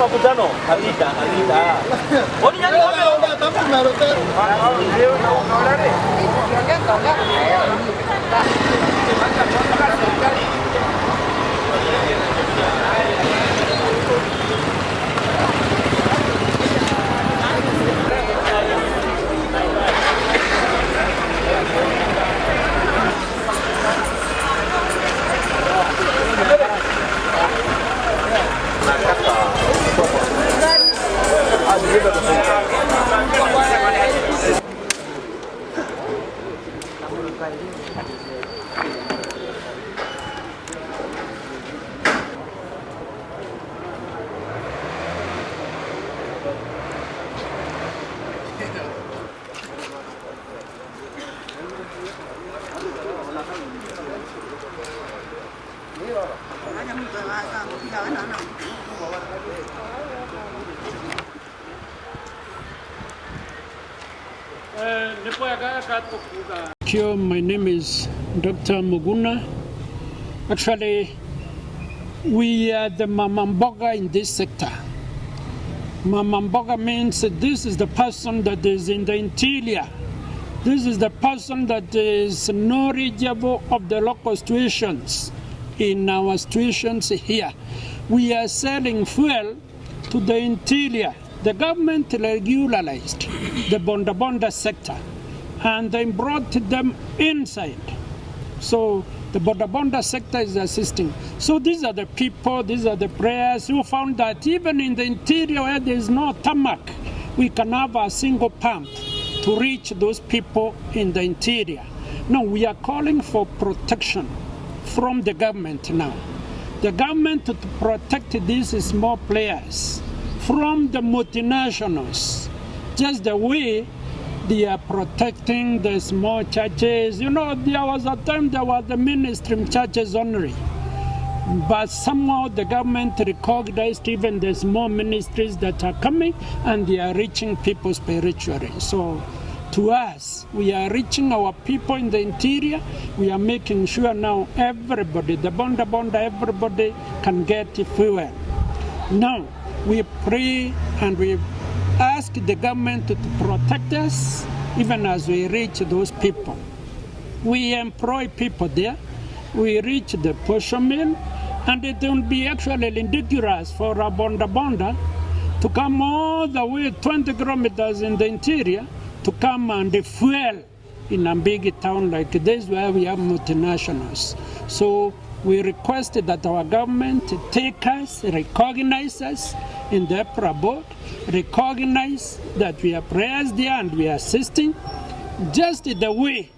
Makutano alita Oninyani ngome tamu marote. My name is Dr. Muguna. Actually, we are the Mamamboga in this sector. Mamamboga means that this is the person that is in the interior. This is the person that is knowledgeable of the local situations in our situations here. We are selling fuel to the interior. The government regularized the bonda sector and they brought them inside. So the bonda sector is assisting. So these are the people, these are the players who found that even in the interior where there is no tarmac, we can have a single pump to reach those people in the interior. Now we are calling for protection from the government now. The government to protect these small players from the multinationals, just the way they are protecting the small churches. You know, there was a time there were the mainstream churches only. But somehow the government recognized even the small ministries that are coming and they are reaching people spiritually. So to us, we are reaching our people in the interior. We are making sure now everybody, the bonda, everybody can get fuel. Now, we pray and we ask the government to protect us even as we reach those people. We employ people there. We reach the portion mill, and it will be actually ridiculous for a bonda to come all the way 20 kilometers in the interior to come and fuel in a big town like this where we have multinationals. So we request that our government take us, recognize us in the EPRA board, recognize that we are prayers there and we are assisting, just the way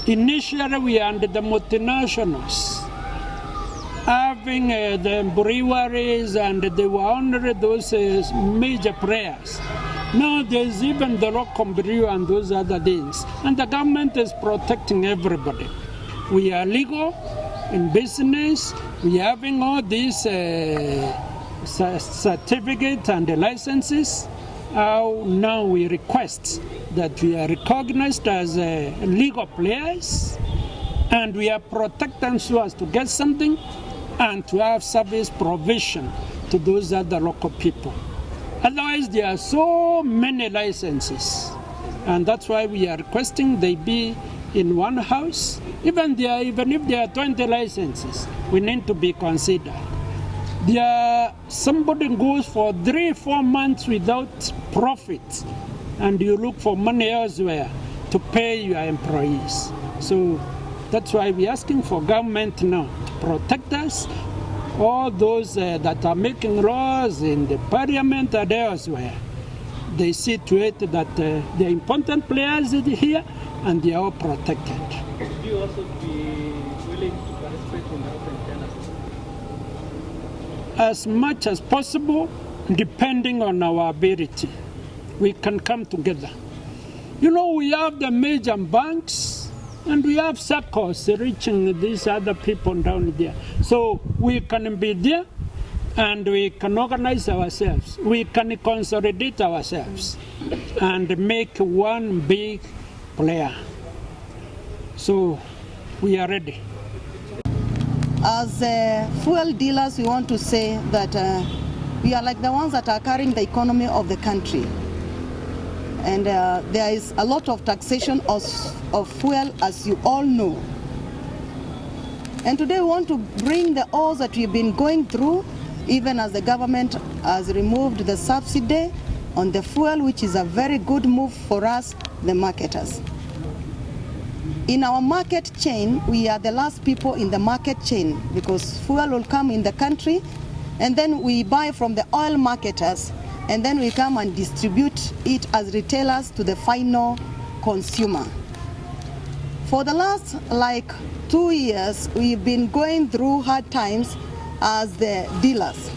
initially we are under the multinationals, having the breweries and they were under those major prayers. Now there's even the local brew and those other things. And the government is protecting everybody. We are legal in business. We are having all these certificates and licenses. Now we request that we are recognized as legal players and we are protected so as to get something and to have service provision to those other local people. Otherwise, there are so many licenses, and that's why we are requesting they be in one house. Even if there are 20 licenses, we need to be considered. Somebody goes for 3-4 months without profit, and you look for money elsewhere to pay your employees. So that's why we're asking for government now to protect us. All those that are making laws in the parliament and elsewhere, they see to it that the important players are here and they are all protected. Would you also be willing to participate in the open as much as possible, depending on our ability. We can come together. You know, we have the major banks and we have circles reaching these other people down there. So we can be there and we can organize ourselves. We can consolidate ourselves and make one big player. So we are ready. As fuel dealers, we want to say that we are like the ones that are carrying the economy of the country. And there is a lot of taxation of fuel, as you all know. And today we want to bring the oars that we've been going through, even as the government has removed the subsidy on the fuel, which is a very good move for us, the marketers. In our market chain, we are the last people in the market chain because fuel will come in the country and then we buy from the oil marketers and then we come and distribute it as retailers to the final consumer. For the last 2 years, we've been going through hard times as the dealers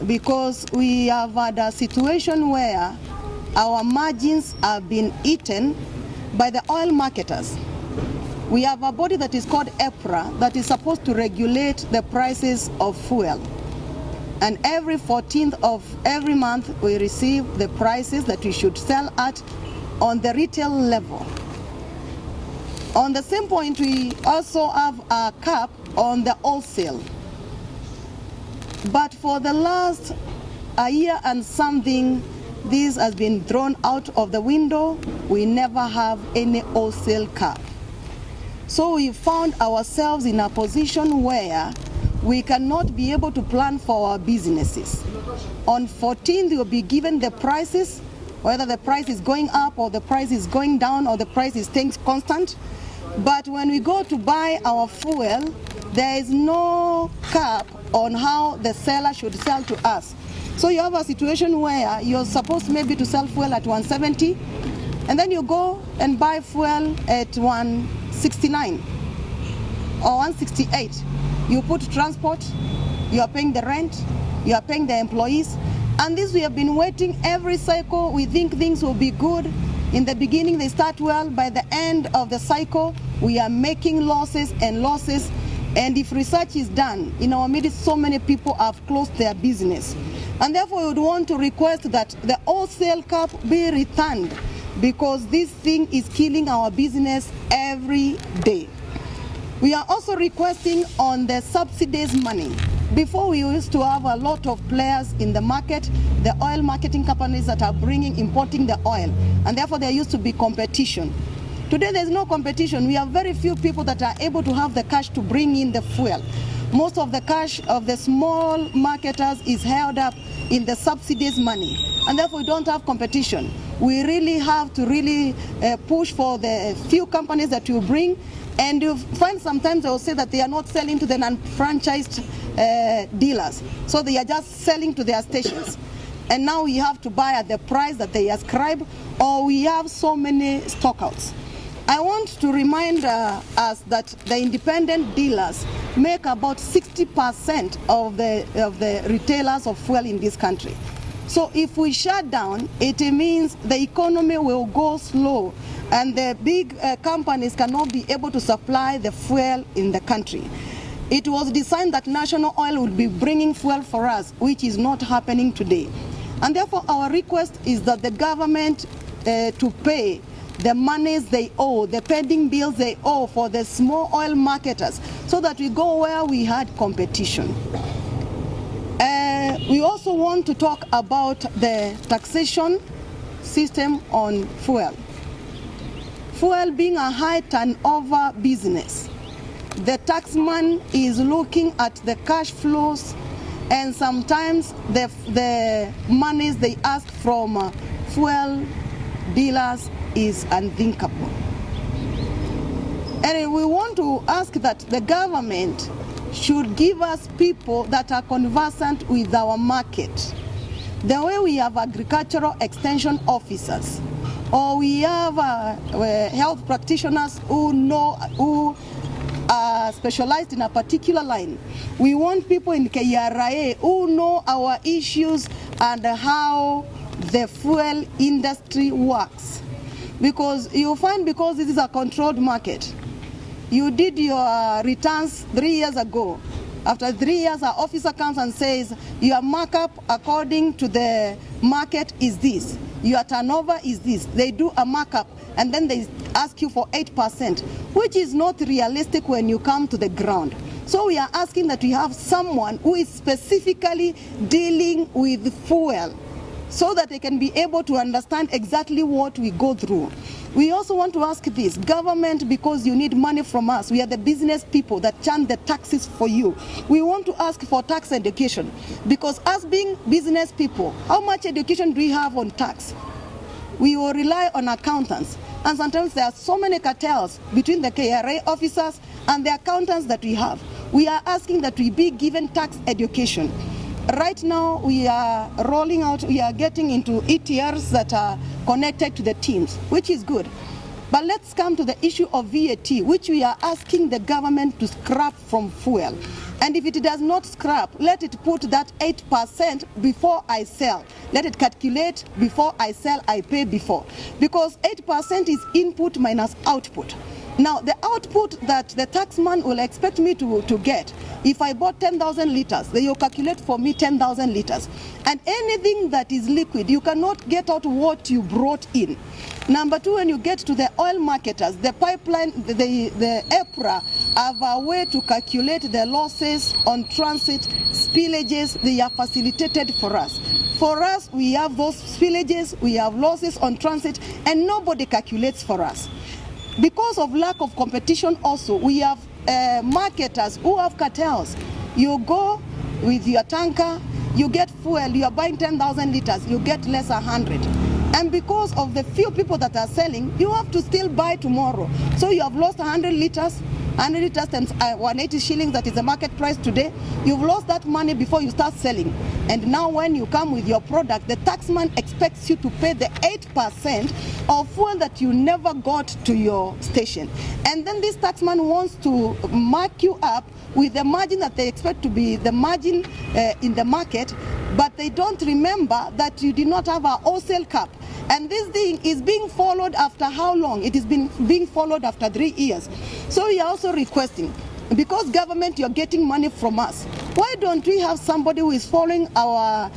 because we have had a situation where our margins have been eaten by the oil marketers. We have a body that is called EPRA that is supposed to regulate the prices of fuel. And every 14th of every month we receive the prices that we should sell at on the retail level. On the same point, we also have a cap on the wholesale. But for the last a year and something, this has been thrown out of the window. We never have any wholesale cap. So we found ourselves in a position where we cannot be able to plan for our businesses. On 14th, we will be given the prices, whether the price is going up or the price is going down or the price is staying constant. But when we go to buy our fuel, there is no cap on how the seller should sell to us. So you have a situation where you're supposed maybe to sell fuel at 170, and then you go and buy fuel at 169 or 168. You put transport, you are paying the rent, you are paying the employees, and this we have been waiting every cycle. We think things will be good. In the beginning they start well, by the end of the cycle we are making losses and losses. And if research is done, in our midst so many people have closed their business. And therefore we would want to request that the wholesale cap be returned, because this thing is killing our business every day. We are also requesting on the subsidies money. Before we used to have a lot of players in the market, the oil marketing companies that are importing the oil, and therefore there used to be competition. Today there's no competition. We have very few people that are able to have the cash to bring in the fuel. Most of the cash of the small marketers is held up in the subsidies money, and therefore we don't have competition. We really have to push for the few companies that you bring, and you find sometimes they will say that they are not selling to the non-franchised dealers, so they are just selling to their stations. And now we have to buy at the price that they ascribe, or we have so many stockouts. I want to remind us that the independent dealers make about 60% of the retailers of fuel in this country. So if we shut down, it means the economy will go slow and the big companies cannot be able to supply the fuel in the country. It was designed that National Oil would be bringing fuel for us, which is not happening today. And therefore our request is that the government to pay the monies they owe, the pending bills they owe for the small oil marketers, so that we go where we had competition. We also want to talk about the taxation system on fuel. Fuel being a high turnover business, the taxman is looking at the cash flows, and sometimes the monies they ask from fuel dealers is unthinkable. And we want to ask that the government should give us people that are conversant with our market. The way we have agricultural extension officers, or we have health practitioners who are specialized in a particular line. We want people in KRA who know our issues and how the fuel industry works. Because you find, because this is a controlled market, you did your returns 3 years ago. After 3 years, our officer comes and says, your markup according to the market is this. Your turnover is this. They do a markup and then they ask you for 8%, which is not realistic when you come to the ground. So we are asking that we have someone who is specifically dealing with fuel so that they can be able to understand exactly what we go through. We also want to ask this, government, because you need money from us. We are the business people that churn the taxes for you. We want to ask for tax education, because us being business people, how much education do we have on tax? We will rely on accountants. And sometimes there are so many cartels between the KRA officers and the accountants that we have. We are asking that we be given tax education. Right now, we are rolling out, we are getting into ETRs that are connected to the teams, which is good. But let's come to the issue of VAT, which we are asking the government to scrap from fuel. And if it does not scrap, let it put that 8% before I sell. Let it calculate before I sell, I pay before. Because 8% is input minus output. Now, the output that the taxman will expect me to get, if I bought 10,000 liters, they will calculate for me 10,000 liters. And anything that is liquid, you cannot get out what you brought in. Number two, when you get to the oil marketers, the pipeline, the EPRA have a way to calculate the losses on transit, spillages. They are facilitated for us. For us, we have those spillages, we have losses on transit, and nobody calculates for us. Because of lack of competition also, we have marketers who have cartels. You go with your tanker, you get fuel, you are buying 10,000 liters, you get less 100. And because of the few people that are selling, you have to still buy tomorrow. So you have lost 100 liters, 100 liters times 180 shillings, that is the market price today. You've lost that money before you start selling. And now when you come with your product, the taxman expects you to pay the 8% of fuel that you never got to your station. And then this taxman wants to mark you up with the margin that they expect to be the margin in the market, but they don't remember that you did not have a wholesale cap. And this thing is being followed after how long? It has been being followed after 3 years. So we are also requesting, because government, you're getting money from us, why don't we have somebody who is following our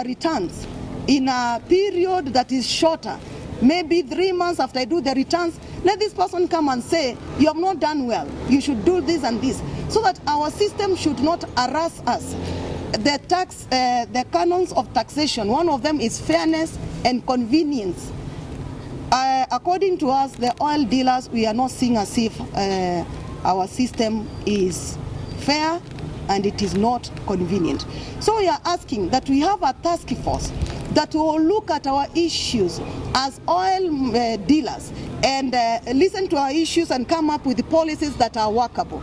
returns in a period that is shorter? Maybe 3 months after I do the returns, let this person come and say, you have not done well, you should do this and this, so that our system should not harass us. The canons of taxation, one of them is fairness and convenience. According to us, the oil dealers, we are not seeing as if our system is fair and it is not convenient. So we are asking that we have a task force that will look at our issues as oil dealers and listen to our issues and come up with policies that are workable.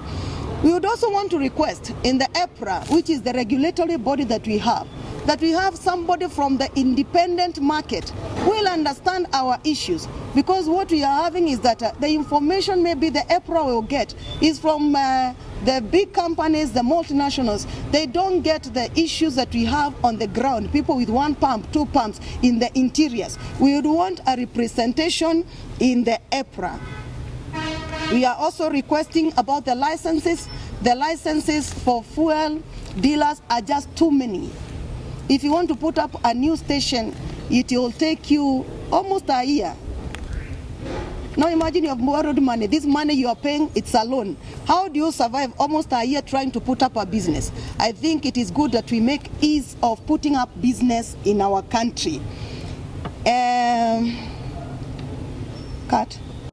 We would also want to request in the EPRA, which is the regulatory body that we have somebody from the independent market who will understand our issues. Because what we are having is that the information maybe the EPRA will get is from the big companies, the multinationals. They don't get the issues that we have on the ground, people with 1 pump, 2 pumps in the interiors. We would want a representation in the EPRA. We are also requesting about the licenses. The licenses for fuel dealers are just too many. If you want to put up a new station, it will take you almost a year. Now imagine you have borrowed money. This money you are paying, it's a loan. How do you survive almost a year trying to put up a business? I think it is good that we make ease of putting up business in our country. Cut.